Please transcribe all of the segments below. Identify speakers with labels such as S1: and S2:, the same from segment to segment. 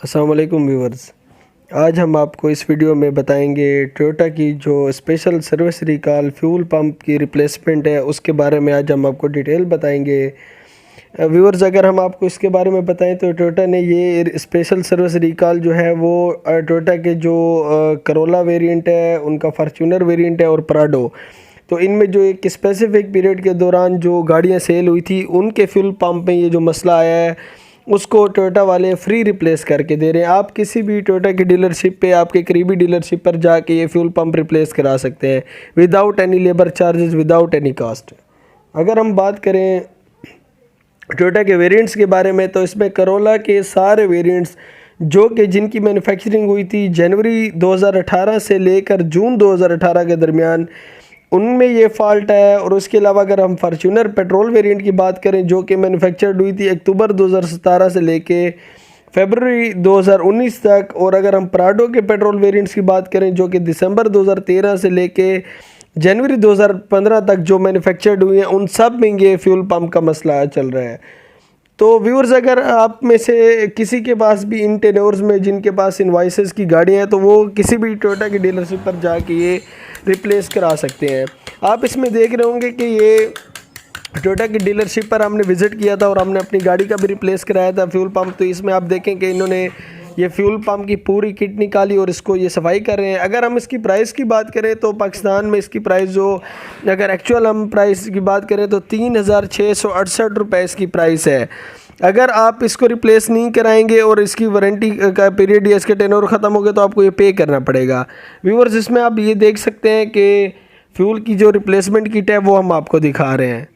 S1: अस्सलाम वालेकुम व्यूवर्स। आज हम आपको इस वीडियो में बताएंगे टोयोटा की जो special service recall fuel pump की रिप्लेसमेंट है उसके बारे में आज हम आपको डिटेल बताएंगे। व्यूवर्स, अगर हम आपको इसके बारे में बताएं तो टोयोटा ने ये स्पेशल सर्विस रिकॉल जो है वो टोयोटा के जो करोला वेरिएंट है, उनका फॉर्च्यूनर वेरिएंट है और प्राडो, तो इनमें जो एक स्पेसिफिक पीरियड के दौरान जो गाड़ियाँ सेल हुई थी उनके फ्यूल पंप में ये जो मसला आया है उसको टोयोटा वाले फ्री रिप्लेस करके दे रहे हैं। आप किसी भी टोयोटा की डीलरशिप पे, आपके करीबी डीलरशिप पर जाके ये फ्यूल पंप रिप्लेस करा सकते हैं without any labour charges, without any cost. अगर हम बात करें टोयोटा के वेरिएंट्स के बारे में तो इसमें करोला के सारे वेरिएंट्स जो कि जिनकी मैन्युफैक्चरिंग हुई थी जनवरी 2018 से लेकर जून 2018 के दरमियान, उनमें ये फ़ॉल्ट है। और उसके अलावा अगर हम फॉर्च्यूनर पेट्रोल वेरिएंट की बात करें जो कि मैन्युफैक्चर्ड हुई थी अक्टूबर 2017 से लेके फरवरी 2019 तक, और अगर हम प्राडो के पेट्रोल वेरिएंट्स की बात करें जो कि दिसंबर 2013 से लेके जनवरी 2015 तक जो मैन्युफैक्चर्ड हुई हैं, उन सब में ये फ्यूल पंप का मसला चल रहा है। तो व्यूअर्स, अगर आप में से किसी के पास भी इन टेन्योर्स में जिनके पास इनवाइसेस की गाड़ियाँ हैं तो वो किसी भी टोयोटा की डीलरशिप पर जाके ये रिप्लेस करा सकते हैं। आप इसमें देख रहे होंगे कि ये टोयोटा की डीलरशिप पर हमने विज़िट किया था और हमने अपनी गाड़ी का भी रिप्लेस कराया था फ्यूल पंप। तो इसमें आप देखें कि इन्होंने ये फ्यूल पंप की पूरी किट निकाली और इसको ये सफाई कर रहे हैं। अगर हम इसकी प्राइस की बात करें तो पाकिस्तान में इसकी प्राइस जो, अगर एक्चुअल हम प्राइस की बात करें तो 3668 रुपये इसकी प्राइस है। अगर आप इसको रिप्लेस नहीं कराएंगे और इसकी वारंटी का पीरियड या इसके टेन्योर ख़त्म हो गए तो आपको ये पे करना पड़ेगा। व्यूअर्स, इसमें आप ये देख सकते हैं कि फ्यूल की जो रिप्लेसमेंट किट है वो हम आपको दिखा रहे हैं।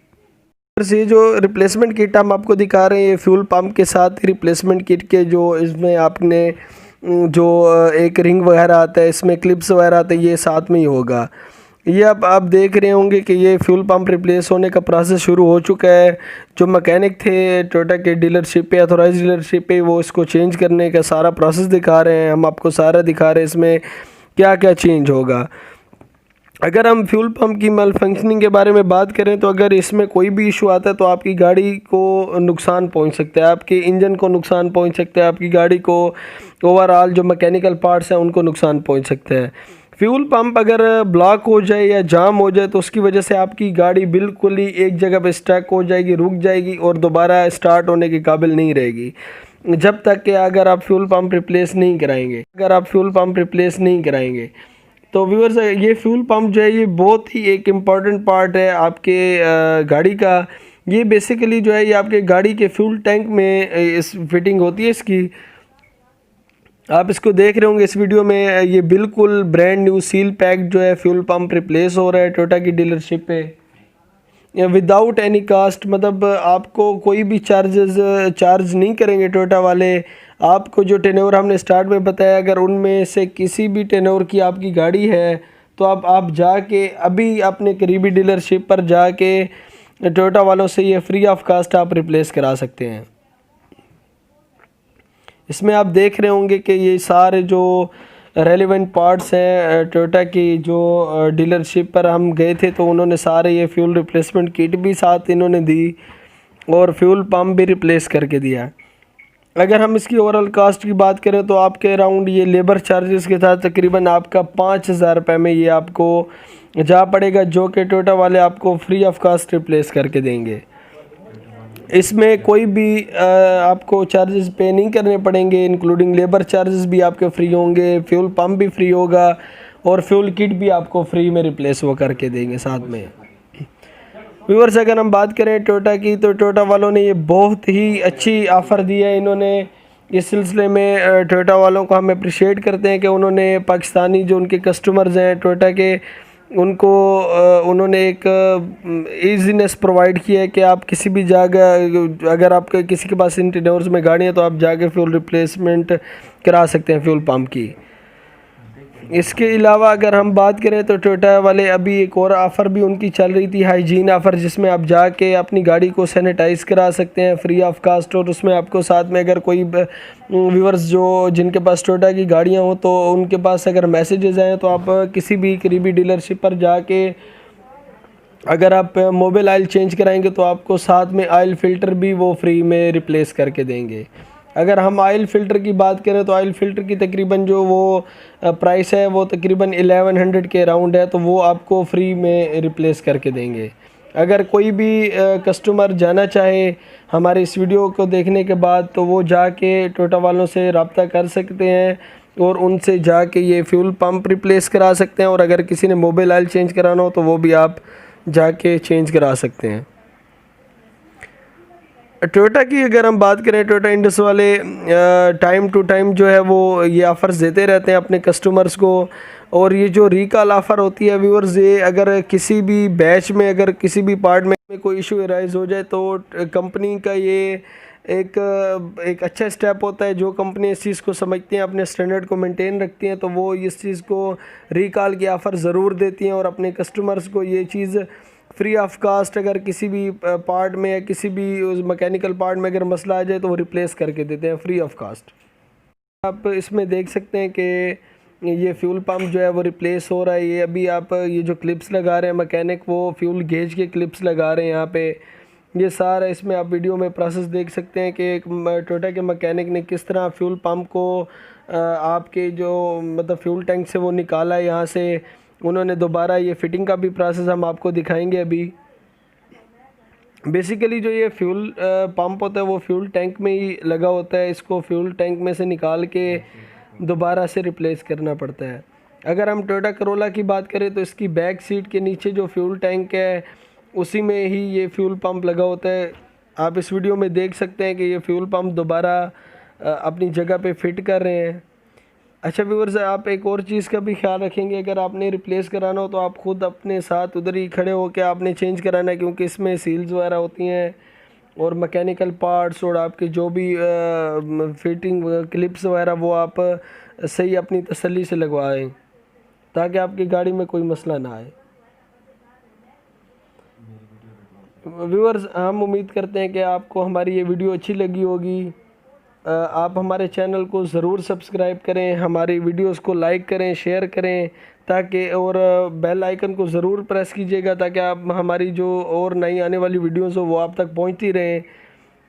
S1: ये जो रिप्लेसमेंट किट हम आपको दिखा रहे हैं ये फ्यूल पंप के साथ रिप्लेसमेंट किट के जो इसमें आपने जो एक रिंग वगैरह आता है, इसमें क्लिप्स वगैरह आते हैं, ये साथ में ही होगा। ये अब आप देख रहे होंगे कि ये फ्यूल पंप रिप्लेस होने का प्रोसेस शुरू हो चुका है। जो मैकेनिक थे टोयोटा के डीलरशिप पे, अथोराइज डीलरशिप पे, वो इसको चेंज करने का सारा प्रोसेस दिखा रहे हैं। हम आपको सारा दिखा रहे हैं इसमें क्या क्या चेंज होगा। अगर हम फ्यूल पंप की मल फंक्शनिंग के बारे में बात करें तो अगर इसमें कोई भी इशू आता है तो आपकी गाड़ी को नुकसान पहुंच सकता है, आपके इंजन को नुकसान पहुंच सकता है, आपकी गाड़ी को ओवरऑल जो मैकेनिकल पार्ट्स हैं उनको नुकसान पहुंच सकता है। फ्यूल पंप अगर ब्लॉक हो जाए या जाम हो जाए तो उसकी वजह से आपकी गाड़ी बिल्कुल ही एक जगह पे स्टक हो जाएगी, रुक जाएगी और दोबारा स्टार्ट होने के काबिल नहीं रहेगी जब तक कि अगर आप फ्यूल पंप रिप्लेस नहीं कराएंगे। तो व्यूअर्स, ये फ्यूल पंप जो है ये बहुत ही एक इम्पॉर्टेंट पार्ट है आपके गाड़ी का। ये बेसिकली जो है ये आपके गाड़ी के फ्यूल टैंक में इस फिटिंग होती है इसकी। आप इसको देख रहे होंगे इस वीडियो में, ये बिल्कुल ब्रांड न्यू सील पैक जो है फ्यूल पंप रिप्लेस हो रहा है टोयोटा की डीलरशिप पे विदाउट एनी कास्ट। मतलब आपको कोई भी चार्ज नहीं करेंगे टोयोटा वाले। आपको जो टेन्योर हमने स्टार्ट में बताया, अगर उनमें से किसी भी टेन्योर की आपकी गाड़ी है तो आप जाके अभी अपने करीबी डीलरशिप पर जाके टोयोटा वालों से ये फ्री ऑफ कास्ट आप रिप्लेस करा सकते हैं। इसमें आप देख रहे होंगे कि ये सारे जो रेलिवेंट पार्ट्स हैं टोयोटा की जो डीलरशिप पर हम गए थे तो उन्होंने सारे ये फ्यूल रिप्लेसमेंट किट भी साथ इन्होंने दी और फ्यूल पंप भी रिप्लेस करके दिया। अगर हम इसकी ओवरऑल कास्ट की बात करें तो आपके अराउंड ये लेबर चार्जेस के साथ तकरीबन आपका 5000 रुपये में ये आपको जा पड़ेगा, जो कि टोयोटा वाले आपको फ्री ऑफ कास्ट रिप्लेस करके देंगे। इसमें कोई भी आपको चार्जेस पे नहीं करने पड़ेंगे, इंक्लूडिंग लेबर चार्जेस भी आपके फ्री होंगे, फ्यूल पंप भी फ्री होगा और फ्यूल किट भी आपको फ्री में रिप्लेस वो करके देंगे साथ में। व्यूअर्स, अगर हम बात करें टोयोटा की तो टोयोटा वालों ने ये बहुत ही अच्छी ऑफ़र दी है। इन्होंने इस सिलसिले में टोयोटा वालों को हम अप्रिशिएट करते हैं कि उन्होंने पाकिस्तानी जो उनके कस्टमर्स हैं टोयोटा के, उनको उन्होंने एक ईजीनेस प्रोवाइड किया है कि आप किसी भी जगह, अगर आपके किसी के पास इन टेन्योर्स में गाड़ी है तो आप जाके फ्यूल रिप्लेसमेंट करा सकते हैं फ्यूल पंप की। इसके अलावा अगर हम बात करें तो टोयोटा वाले अभी एक और ऑफ़र भी उनकी चल रही थी, हाइजीन ऑफ़र, जिसमें आप जाके अपनी गाड़ी को सैनिटाइज़ करा सकते हैं फ्री ऑफ कास्ट। और उसमें आपको साथ में अगर कोई व्यूअर्स जो जिनके पास टोयोटा की गाड़ियां हो तो उनके पास अगर मैसेजेस आए तो आप किसी भी करीबी डीलरशिप पर जाके अगर आप मोबिल ऑयल चेंज कराएंगे तो आपको साथ में ऑयल फ़िल्टर भी वो फ्री में रिप्लेस करके देंगे। अगर हम ऑयल फ़िल्टर की बात करें तो ऑयल फ़िल्टर की तकरीबन जो वो प्राइस है वो तकरीबन 1100 के अराउंड है, तो वो आपको फ्री में रिप्लेस करके देंगे। अगर कोई भी कस्टमर जाना चाहे हमारे इस वीडियो को देखने के बाद, तो वो जाके टोयोटा वालों से रब्ता कर सकते हैं और उनसे जाके ये फ्यूल पंप रिप्लेस करा सकते हैं। और अगर किसी ने मोबिल ऑयल चेंज कराना हो तो वो भी आप जाके चेंज करा सकते हैं। टोयोटा की अगर हम बात करें, टोयोटा इंडस वाले टाइम टू टाइम जो है वो ये ऑफ़र्स देते रहते हैं अपने कस्टमर्स को। और ये जो रिकॉल ऑफ़र होती है व्यूअर्स, ये अगर किसी भी बैच में अगर किसी भी पार्ट में कोई इशू अराइज हो जाए तो कंपनी का ये एक अच्छा स्टेप होता है। जो कंपनी इस चीज़ को समझती हैं, अपने स्टैंडर्ड को मेंटेन रखती हैं, तो वो इस चीज़ को रिकॉल की ऑफ़र ज़रूर देती हैं और अपने कस्टमर्स को ये चीज़ फ्री ऑफ कास्ट, अगर किसी भी पार्ट में या किसी भी उस मैकेनिकल पार्ट में अगर मसला आ जाए तो वो रिप्लेस करके देते हैं फ्री ऑफ कास्ट। आप इसमें देख सकते हैं कि ये फ्यूल पंप जो है वो रिप्लेस हो रहा है। ये अभी आप ये जो क्लिप्स लगा रहे हैं मैकेनिक, वो फ्यूल गेज के क्लिप्स लगा रहे हैं यहाँ पे। ये सारा इसमें आप वीडियो में प्रोसेस देख सकते हैं कि एक टोयोटा के मैकेनिक ने किस तरह फ्यूल पंप को आपके जो मतलब फ्यूल टैंक से वो निकाला है यहाँ से। उन्होंने दोबारा ये फिटिंग का भी प्रोसेस हम आपको दिखाएंगे अभी। बेसिकली जो ये फ्यूल पंप होता है वो फ्यूल टैंक में ही लगा होता है। इसको फ्यूल टैंक में से निकाल के दोबारा से रिप्लेस करना पड़ता है। अगर हम टोयोटा करोला की बात करें तो इसकी बैक सीट के नीचे जो फ्यूल टैंक है उसी में ही ये फ्यूल पंप लगा होता है। आप इस वीडियो में देख सकते हैं कि ये फ्यूल पंप दोबारा अपनी जगह पे फिट कर रहे हैं। अच्छा व्यूअर्स, आप एक और चीज़ का भी ख्याल रखेंगे, अगर आपने रिप्लेस कराना हो तो आप ख़ुद अपने साथ उधर ही खड़े होकर आपने चेंज कराना है, क्योंकि इसमें सील्स वगैरह होती हैं और मैकेनिकल पार्ट्स और आपके जो भी फिटिंग क्लिप्स वगैरह वो आप सही अपनी तसल्ली से लगवाएं ताकि आपकी गाड़ी में कोई मसला ना आए। व्यूअर्स, हम उम्मीद करते हैं कि आपको हमारी ये वीडियो अच्छी लगी होगी। आप हमारे चैनल को ज़रूर सब्सक्राइब करें, हमारी वीडियोस को लाइक करें, शेयर करें ताकि, और बेल आइकन को ज़रूर प्रेस कीजिएगा ताकि आप हमारी जो और नई आने वाली वीडियोस हो वो आप तक पहुंचती रहें।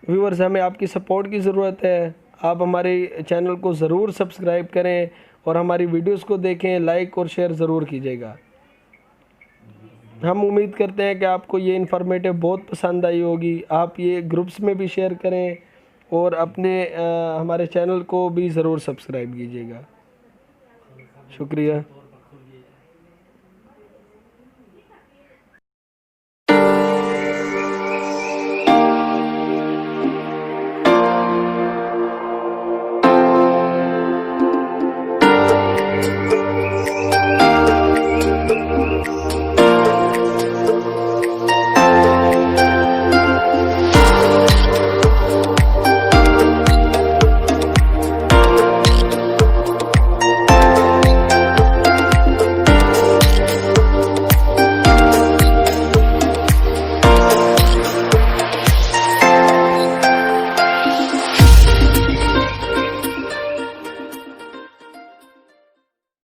S1: व्यूअर्स, हमें आपकी सपोर्ट की ज़रूरत है। आप हमारे चैनल को ज़रूर सब्सक्राइब करें और हमारी वीडियोस को देखें, लाइक और शेयर ज़रूर कीजिएगा। हम उम्मीद करते हैं कि आपको ये इन्फॉर्मेटिव बहुत पसंद आई होगी। आप ये ग्रुप्स में भी शेयर करें और अपने हमारे चैनल को भी ज़रूर सब्सक्राइब कीजिएगा। शुक्रिया।